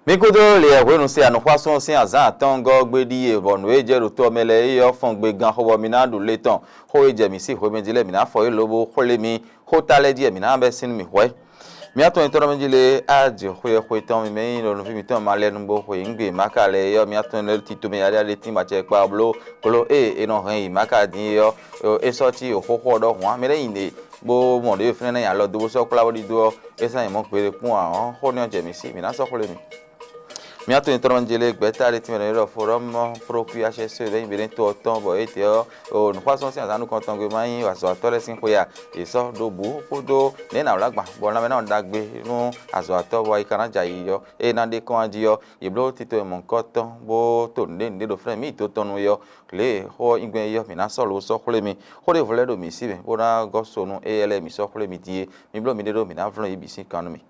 Mikodo le wenu se anu kwason se azan tongo gbedi e bonu eje ruto mele e ofon gbe gan howo mi na du leton ho eje mi si ho mejile mi na fo elobo hole mi ho tale die mi na be sinu mi hwe mi ato entoro mejile aje hwe ton mi me no no mi ton male nu bo hwe ngbe makale yo mi ato le tito me ya le tin ba che pa blo kolo e no han yi makadin yo e so ti o ho do hwan mi le yin bo mo de fene na ya lo do so kula wodi do e sa yin mo pere kun ahon ho ni oje mi si mi na so hole mi mi ato entoro mejile gbeta le tin me ro forum procreation se de bi to ton bo ete o no kwason se azanu kan ton gbe mayin wa so atole sin hoya eso do bu kodo ne na lagba bo na me na dagbe nu azo ato bo ikana jayi yo e na de kan aji yo iblo tito e mon koton bo to ne do friend mi to tonu yo le ho igben yo mi na so lo so kule mi ho de vole do mi si be bo na go so nu ele mi so kule mi die mi blo mi de do mi na vlo ibi si kanu mi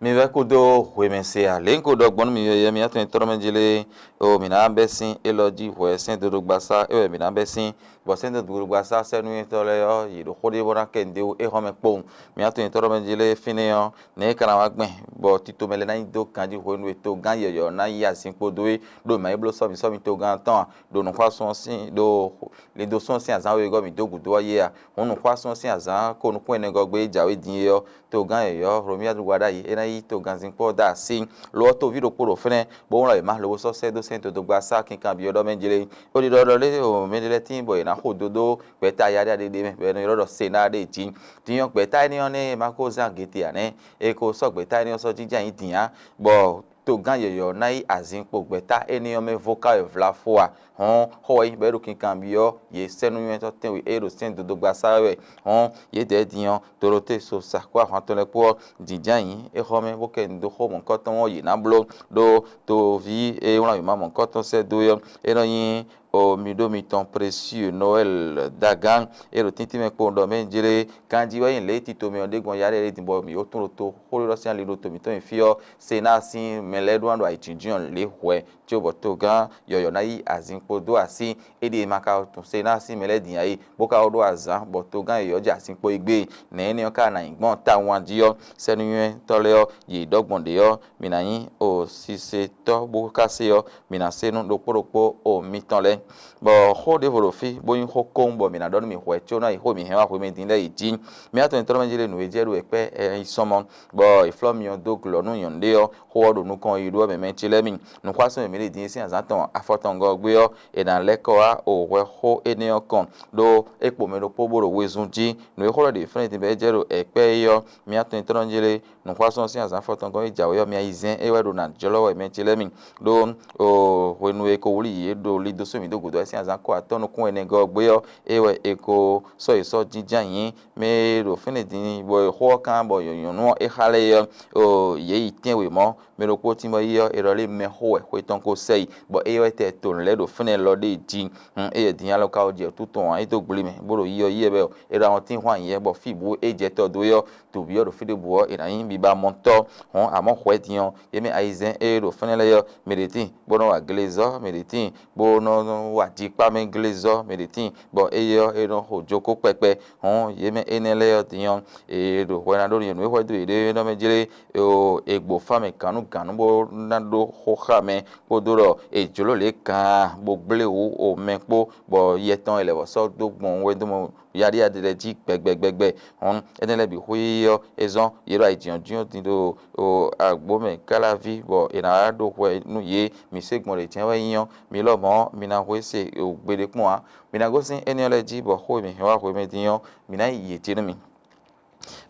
mi ve kudo hwemense a len kudo gbonu mi ye mi ato entoro mejile o mi na besin eloji hwe sen do gbasa e mi na besin bo sen do gbasa senu entole yo yido khode bona kende o e home pon mi ato entoro mejile fine yo ne kana wa gben bo tito mele na do kanji hwe nu eto gan ye yo na yi asin podo e do ma eblo so mi to gan tan do no kwason sin do le do son sin azan we go mi do gudo ye a onu kwason sin azan ko nu ko ene go gbe jawe din yo to gan ye yo romi adugwada yi ena to ganzin po da sin lo to viro poro fene bo won ma lo so se do sento do gba sa kin kan bi odo menjele o di do le o menjele tin bo ina hododo pe ta ya de me be no ro se na de tin tin pe ta ni on e ma ko zan gete ane e ko so pe ta ni so jinja yin tin ya bo to gan yeyo nai azin po gbeta eniyan me vocal vla foa hon ho yi beru kin kan biyo ye senu yen to ten we ero sen do gba sawe hon ye de diyan dorote so sa kwa han to le po dijan yin e ho me bo ke ndo ho mon ko ton yi na blo do to vi e won la ma mon ko ton se do yo e no yin o mi do mi ton précieux Noël dagan e ro tinti me po do me jere kanji wa yin le ti to me onde gon yare re dimbo mi o tun ro to ho ro se an le ro to mi to en fio se na sin mele do ando aitinjion le hwe tí o boto gan yoyo na yi azin podo asi ede maka tun se na sin mele din ayi boka odo azan boto gan yoyo ja sin po igbe ne ni o ka na igbon ta wan di yo senu yen tole yo yi dogbon de yo mina yin o si se to boka se yo mina se nu dopo o mi ton le bo ho de vorofi bo yin ho kombo mina don mi hwe tí o na ho mi he wa hwe mi din le yi mi ato entoro menjele nu ejeru epe isomo bo iflo mi on do glo nu yon de yo ho do nu kan yido me men chile mi nu kwaso mi le din sin azatan afoton go gbe yo e dan leko a o we ho eniyan kan do epo me do poboro wezunji nu e ho de friend be jeru epe yo mi ato entoro menjele nu kwaso sin azan foton go ijawe yo mi aizen e we do na jolo me chile mi do o we nu e ko wuri ye do li do so mi do godo sin azan ko atonu kun ene go gbe yo e we e ko so jinjan yin me do fene din bo ho kan bo yoyon nu e hale yo o ye iten we mo me ro po ti mo yo irole me ho e ton ko sei bo e yo te to le do fene lo de ji e din alo ka o je tuton ai to gbli me bo ro yo ye be e ra won tin hwan ye bo fi bo e je to do yo to bi yo do fi de bo e na yin bi ba monto hon amo ho edion ye me aizen e ro fene le yo me de tin bo no wa glezo me de tin bo no wa ji pa me glezo me de tin bo e yo e no ho joko pepe hon ye me enele yo dion e do ho na do yen we ho do e no me jire o egbo fame kanu bo na do ho ha me bo do ro e jolo le kan bo gle o me po bo ye ton ele bo so do gbon we do mo yari adele ji gbegbegbegbe hon enele bi hui yo ezon yero aijian jion tin do o agbo me kala vi bo ina do ho nu ye mi se gbon le chen we yan mi lo mo mi na ho se o gbede pon a mi na go sin enele ji bo ho mi wa ho me diyan mi na ye tinu mi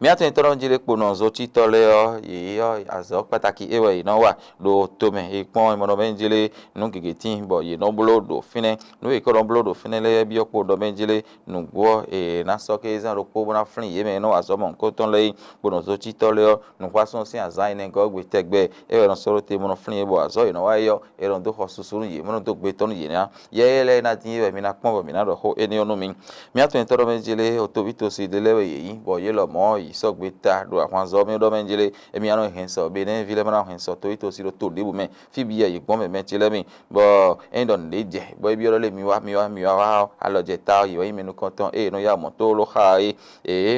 mi ato entoro njire pono zo chitole yo yo azo pataki ewe ina wa do tome ipon imono menjile nu gigetin bo ye no blo do fine nu e ko blo do fine le bi opo do menjile nu gbo e na so ke zan ro po na frin ye me no azo mon ko ton le pono zo chitole yo nu kwason sin azan ne go gbe tegbe ewe no soro te mono frin ye bo azo ina wa yo e ron do hosusuru ye mono do gbe ton ye na ye le na tin ye mi na pon bo mi na ro ho eni onu mi ato entoro menjile otobito si delewe ye bo ye lo mo isogbe ta do akwanzo mi do menjele emi ano henso be ne vile mana henso to ito si do to debu me fi bi ye gbon me chele mi bo endon leje bo bi ro le mi wa aloje ta yo imi nu konton no ya mo to lo ha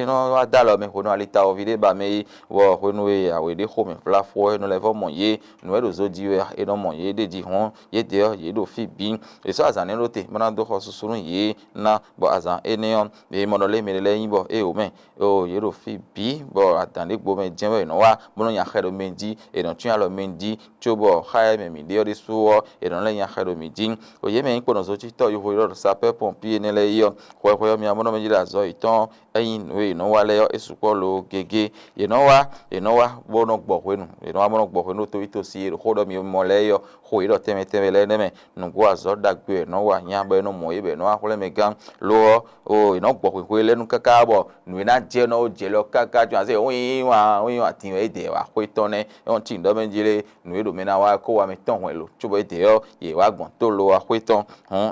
no wa da lo me hono alita o vide ba me wo hono e awede ho me fla fo no le vo mo ye no e do zo ji we no mo ye de ji hon ye de ye do fi bi e so azan no te mana do ho susuru ye na bo azan enion e mo no le me le yin bo o me o ye do fi bi bo atan le gbo me jen we no wa mo no ya khero menji e no tun alo menji chobo ha me mi de ori suo e no le ya khero mi jin o ye me npo no so chi to yo ho ro sapeur pompier ne le yo ko mi amono me ji da zo iton eyin we no wa le yo esupo lo gege ye no wa bo no gbo hwenu ye no wa mo no gbo hwenu to ito si ho do mi mo le yo ho iro teme le ne me no go azo dagbe no wa nya be no mo ibe no wa kole me gan lo o no gbo hwe le nu kaka bo nu na je no je lo kaka ju ase wi wa tin we de wa hwe to ne on tin do me jire nu do me na wa ko wa me ton hwe lo chubo ide yo ye wa gbon to lo wa hwe ton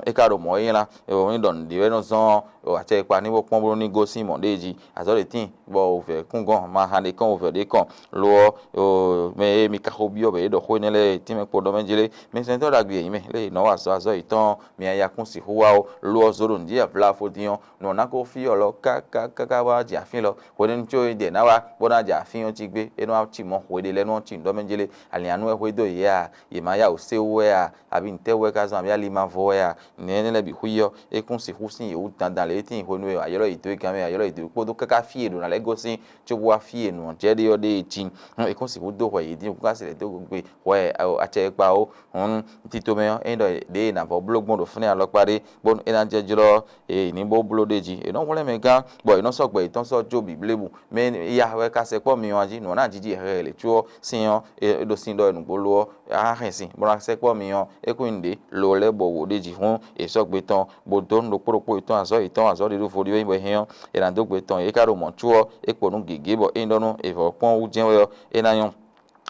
e ka ro mo yin la e o yin don de we no son o ate pa ni bo pon bo ni go sin mo deji azo le tin bo o fe kun gan ma han de kan o fe de kan lo o me mi ka hobi o be do ho ne le tin me po do me jire me sen to da gbe yin me le no wa so azo iton mi aya kun si ho wa o lo zo ro ndi ya fla fo dion no na ko fi o lo ka wa ja fin lo ko ni cho de na wa bo na ja fin o ti gbe enu a ti mo ho de le no ti do me jire ali anu e ho do ya ye ma ya o se wo ya abi nte we ka zo abi ali ma vo ya ne le bi hu yo e kun si hu sin ye u dan le tin ho nu e ayoro ito kan me ayoro ito ko do kaka fi edo na le go sin cho wa fi enu je de yo de tin e kun si hu do ho ye din ku ka se le do gbe ho e a che pa o ti to me e do de na bo blogbon do fun ya lo pare bon e na je jiro e ni bo blo deji e no wole me gan bo e no so gbe itan so jo biblebu me ya we ka se po mi wan ji no na jiji he le tuo sin yo e do sin do enu bolo a hen sin bo na se po mi yo e ku nde lo le bo wo deji hun e so gbe tan bo don lo poropo itan azo de do fori we hen e na do gbe tan e ka ro mo tuo e po nu gege bo e ndonu e fo pon u jen we e na yon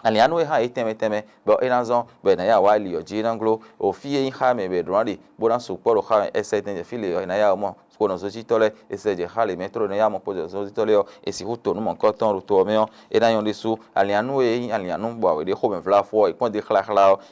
alianu e ha teme bo enazon be na ya wa li oji na nglo o fi yin ha me be dronri bo na so poro ha ese ten je file na ya mo ko no so ji tole ese je ha le metro na ya mo po so ji tole o esi hu to nu mo ko ton ru to me o e na yon de su alianu e alianu bo we de ho me fla fo e pon de khla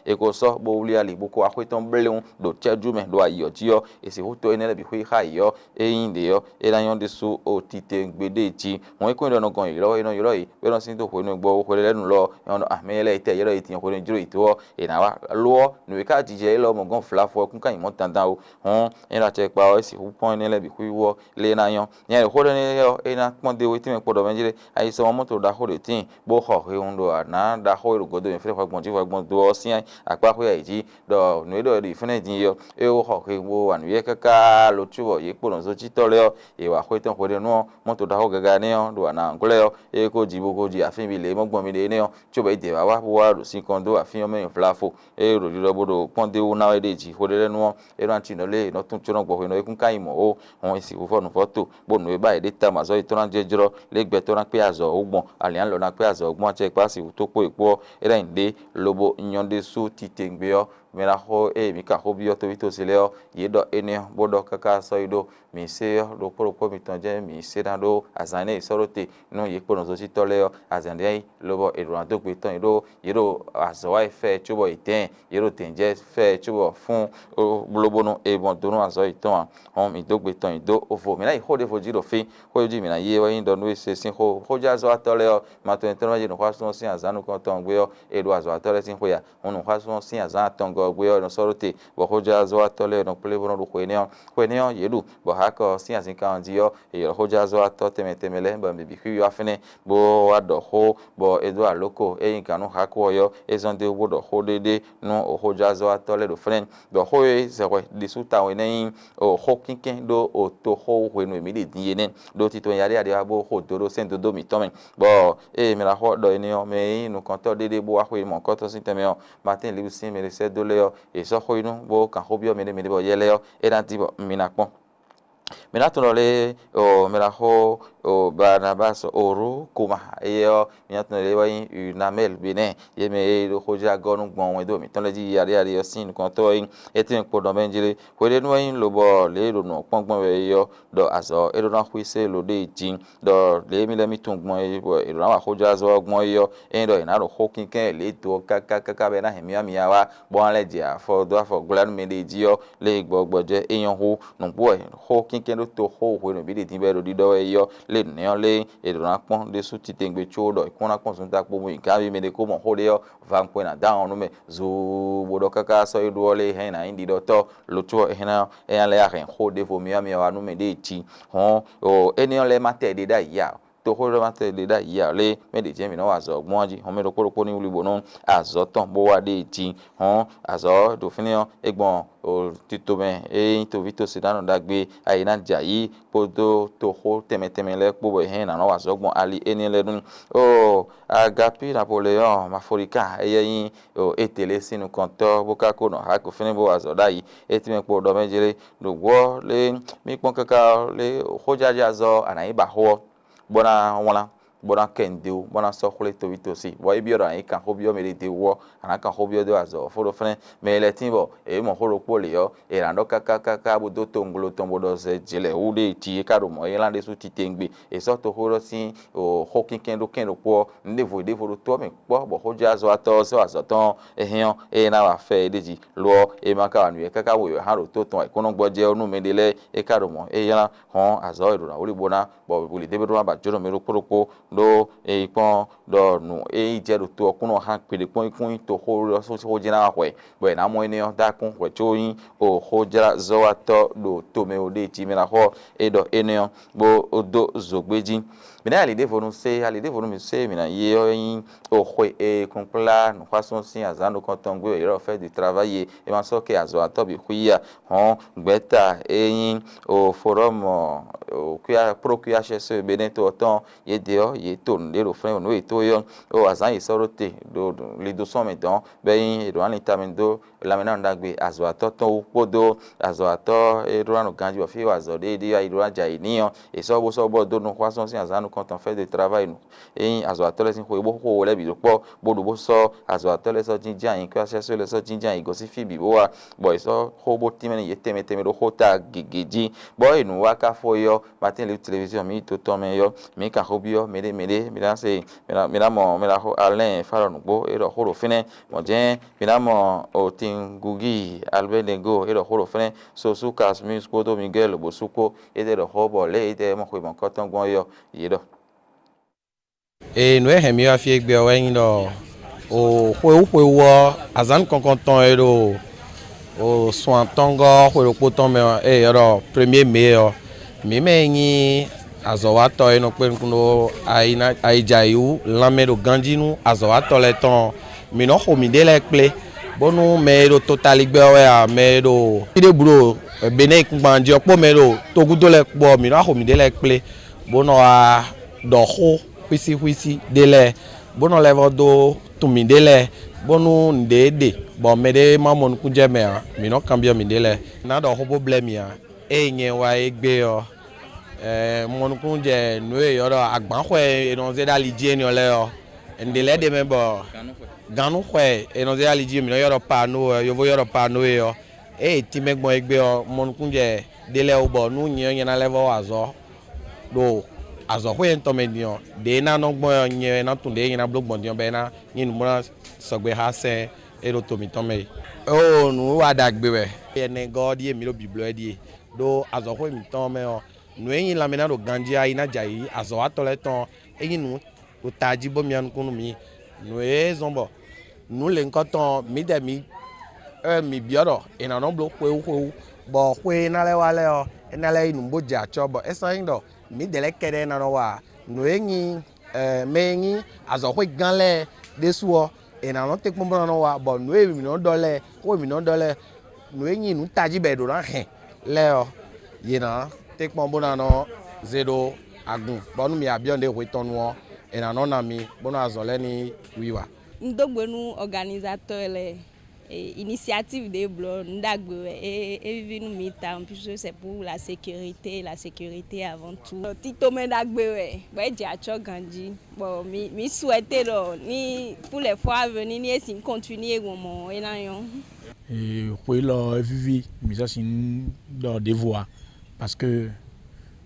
e ko so bo uli ali bu ko a ton bleun do cheju me do ayo ji o esi hu to ene le bi hu ha yo e yin de yo e na yon de su o tite gbede ji won e ko ndo no gan iro e no iro yi be no sin to ko nu gbo ko le nu lo amele ite yero itin ko njuro ito e na wa lo nu ka jije lo mo gon fla fo kun kan mo tandan o ina che pa o si hu pon ni le bi ku wo le na yan yen ko le ni yo e na pon de we tin me podo menjire ai so mo to da ho de tin bo ho he un do na da ho ro godo en fe fa gbon do sin apa ko ya ji do nu do di fune din yo e wo ho he wo anu ye kaka lo tubo ye po no so ji to le o e wa ko ton ko de nu mo to da ho gaga ni o do na ngule o e ko ji bo ko ji afin bi le mo gbon mi de ni o choba ide wa wa ro sin kondo afin me flafo e ro ro bodo ponde o na de ji ho de nu e ran ti no le no tun choro gbo no e kun kai mo o won isi wo fonu foto bo no e ba ide ta ma so ito ran je joro le gbe to ran pe azo ogbon ali an lo na pe azo ogbon che pa si to po epo e ran de lobo nyonde su ti tengbe o mera ho e mi ka ho bi o to ito sile o ye do ene bodo kaka so ido mi se do poro mi ton je mi se dan do azane isorote no ye po no so ti tole o azande lobo e ran to pe ton ido yero azo wa fe chubo iten yero tenje fe chubo fun lobo no e bon do no azo iton on mi do pe ton ido ofo mi na ho de fo jiro fi ho ji mi na ye wa yin do no se sin ho ja zo atole o ma to enten je no kwa so sin azanu kon ton gbe o e do azo atole sin ho ya onu kwa so sin azan ton gbe o no sorote bo ho ja zo atole no ple bono do ko ne o yedu bo ha ko sin asin kan ji o e ho ja zo atote temele ba mi bi fi yo afene bo ado ho bo edo aloko e yin kanu ha ko yo ezonde wodo ho dede no o ja zo atole do friend do ho e se ko di suta we nen o ho kinkin do o to ho we no mi de din ye nen do ti to yare ade abo ho do sendo do mi to men bo e mi la ho do ni o me nu kan to dede bo wa ho mo ko to sin teme o matin libu sin me se do le o e so ho inu bo kan ho bi o me de bo yele o e dan ti bo mi na pon me la to le o me la ho o Barnabas Oro Kuma eyo miatno le wayin Unamel Benin yeme do hoja gonu gbon we do mi ton le ji yare yare yo sin kon to yin etin po do benjire kwede no yin lobo le do no pongbon we yo do azo e do na huise lo de jin do le mi tungbon e do na hoja zo gbon yo en do ina do hokin ken le to kaka be na hemia miawa bon le je afo do afo glan me de ji yo le gbogboje eyan ho no bo e hokin ken do to ho we no bi de tin be do di do e yo le ne le e do na pon de su ti tengbe cho do ikon na pon sun ta po mu nka bi me de ko mo ho de yo van po na down no me zo bodo kaka so e do le he na indi do to lo to he na e ya le ahen ho de fo mi wa no me de ti ho o eni le mate de da ya to ho le mate de da ya le me de je mi no wa zo gbonji ho me do ko ni ulibo no azo ton bo wa de ti ho azo do fini egbon o tito me e to vito sidano dagbe ayina jayi podo to ho teme le po he na no wa zo gbon ali eni le dun o agapi Napoleon maforika eyin o etele sinu konto boka ko no ha ko fini bo wa zo dai etime po do mejere do wo le mi pon kaka le hojaja zo anayi ba ho bona wala bona kendo bona so khole to vitosi bo e biora e kan hobio me de wo ana kan hobio de azo foro fene me le timbo e mo horo po le yo e rando kaka bo do tongolo tombo do se jele u de ti e karo mo e lande su ti tengbe e so to horo sin o hokin kendo po nde vo de foro to me po bo hoja azo ato so azo ton e hian e na wa fe deji lo e maka wa nu e kaka wo yo haro to ton e kono gboje onu me de le e karo mo e yan hon azo e do na ori bona bo buli de be do ba joro me ro poroko do e pon do nu e je do to kuno han pede pon kun to ho so ho jina hwe bo na mo ni o da kun hwe choyin o ho jara zo ato do to me o de ti me na ho e do enion bo odo zogbeji mi na ali de vonu mi se mi na ye yin o hwe e kunpla no fason sin azando kontongwe e ro fait du travail e man so ke azo ato bi huia hon gbeta eyin o forum o kuya procure hse beneto ton ye deo ye ton le ro fren no eto yo o azan ye sorote do le do son medon beyin e do an itamendo la mena ndagbe azo ato ton podo azo ato e do an ganji o fi azo de ai do aja inion e so bo do no fason sin azando quand on fait de travail no e azo ato le sin ho le bi do po bodo bo so azo ato le so jinja yin kwa hse le so jinja yin go si fi bi bo wa bo so ho bo timene ye teme do hota gegeji bo inu wa ka fo yo matin le télévision mi to to me yo mi ka hobio me da se me da mo me da ho Alain Faron gbo e ro horo fine mo je me da mo o tingugi Albenego e ro horo fine so su kas mi skodo Miguel Bosuko e de ro hobo le e de mo ko mo koton gbon yo yi do e no e mi afie egbe o yin do o hwe wo azan konkonton e do o soin tongo hwe po ton me e ro premier mai yo mi me yin azowato eno pe kuno aina aijayu lamero ganjinu azowato le ton mi no ho mi de le ple bonu mero totali gbe o ya mero ide buro bene kungbanje opo mero togudo le po mi no ho mi de le ple bono a do ho huisi de le bono le vodo tumi de le bonu ndede bo mede mamon kunje me mi no cambio mi de le na do ho problem ya e yen wa egbe o monukun je noe yoro agbanhwe enonze dali die ni ole yo ndele de member ganu hwe enonze dali die mi no yoro pa no yovo yoro pa no yo ti megbon egbe o monukun je dele obo nu yin na level azo do azo hwe ento medion de na no gbon yin na tunde yin na blogbon dion be na yin mo sogbe ha se ero to mi ton me o nu wa dagbe we ene god ye mi lo biblo die do azo hwe mi ton me o no yin la mena do ganjia ina jai azo atole ton eyin nu o taji bo mi an kunu mi no e zombo nu le nkoton mi de mi mi bioro ina no blo hwe bo hwe na le wale o ina le inu bo ja chobo esa yin do mi de le kede na no wa no yin me yin azo hwe ganle desuo ina no te pombo no wa bo no e mi no dole ho mi no dole no yin nu taji be do na he le o yina take bona no zero agun bonu mi abionde hwetonu ena no na mi bono azole ni wiwa ndogbenu organisateur le initiative de blog et nous mettons puisque c'est pour la sécurité avant tout. Tito Mendagbe, ouais, j'ai grandi. Bon, mi souhaité ni pour les fois à venir ni essayer continuer comment et là yon. Et oui là vivi, mais ça c'est dans des voies parce que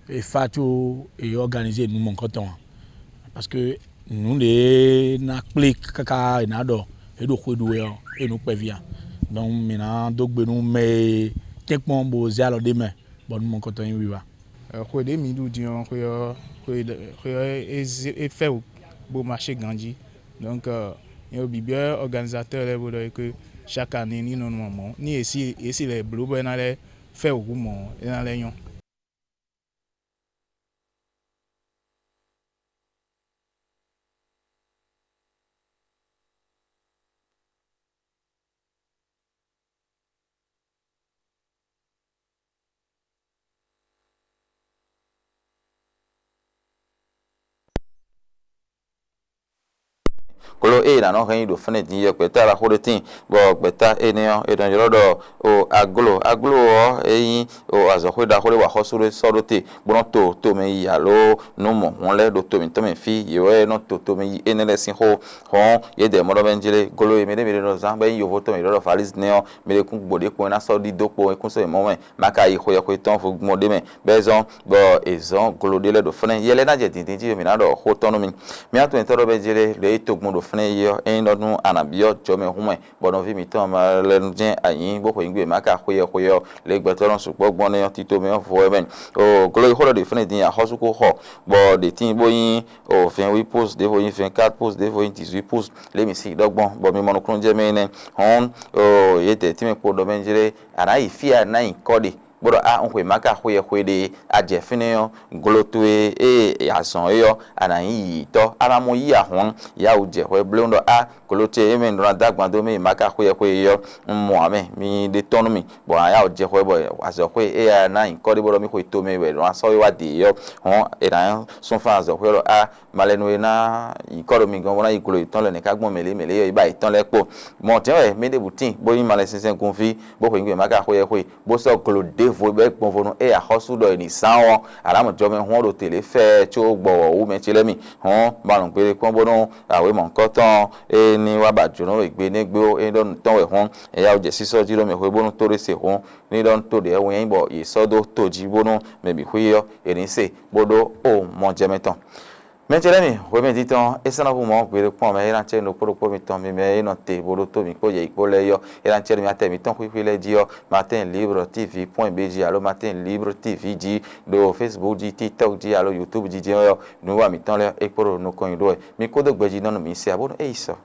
et Fatou est organisé nous mon canton parce que nous les n'applique caca et n'adore et donc et nous prévient donc maintenant donc nous mais quelques mois beaux alors demain bon nous mon canton oui va quoi des midou dion quoi et fait beau marché grandi donc il y a bien organisateur là vous que chaque année ni non moment ni ici les blue ben aller faire au goût et dans les yon. Kolo na no kan do fene din ye kweta la hode tin bo kweta eneo e don yodo o aglo o eyin o azo da hode wa hosure sorote bono to me ya lo no mo won le do to me fi ye we no to me enele sin ho ye de mo do benjele golo e me de no zan ben yo voto me do falis neo me de kun gbode ko na so di dopo e kun so mo me maka yi ho ye ko ton fo mo de me bezon bo ezon golo de le do fene ye le na je tin ti me na do ho ton no mi ato en toro benjele le to gmo do fene yo en do nu anabio jome hume bono vi mi ton ma le njen ayin bo ko ingbe maka hoye le gbetoron supo gbon ne tito me fo even o golo ho de fene din ya hosu ko ho bo de tin bo yin o fin 8 pouces de vo yin fin 4 pouces de vo yin 18 pouces le mi si dogbon bo mi mono krun je me ne hon o yete ti me po do benjire ara ifia na in kodi bodo a onwe maka hoye de aje fene yo golo to e ason yo ana yi to ara mo yi ahon ya uje ho blendo a golo te e men ran dagban do me maka hoye yo mo ame mi de tonu mi bo ya uje ho bo aso ho e na in kodi bodo mi ho to me we ran so wa de yo hon e ran son fa aso ho a malenu na ikoro mi gan wona ikolo itan le ne ka gbon mele yo iba itan le po mo te e me de butin bo yin male sensen kun fi bo ko ngbe maka hoye bo so golo de vo be gbon vono e a hosu do ni sanwo ala mo jome hon do tele fe tí ó gbowo u me chele mi hon ba run pe kon bono awe mo nkan tan e ni wa ba jono igbe ne gbe o e don tan we hon e ya o je siso ji lo me ho bono to re se hon ni don to de wen bo isodo to ji bono me bi huyo e ni se bodo o mo je metan Menjelemi, we mediton, esa na vumo, we pon me eran che no poro po miton me no te boro to mi ko ye ipo le yo, eran che mi ate miton ku le dio, matin libre tv.bg allo matin libre tv di do Facebook di TikTok di allo YouTube di yo, no wa miton le e poro no ko ndo mi ko do gbeji no mi se abono e iso.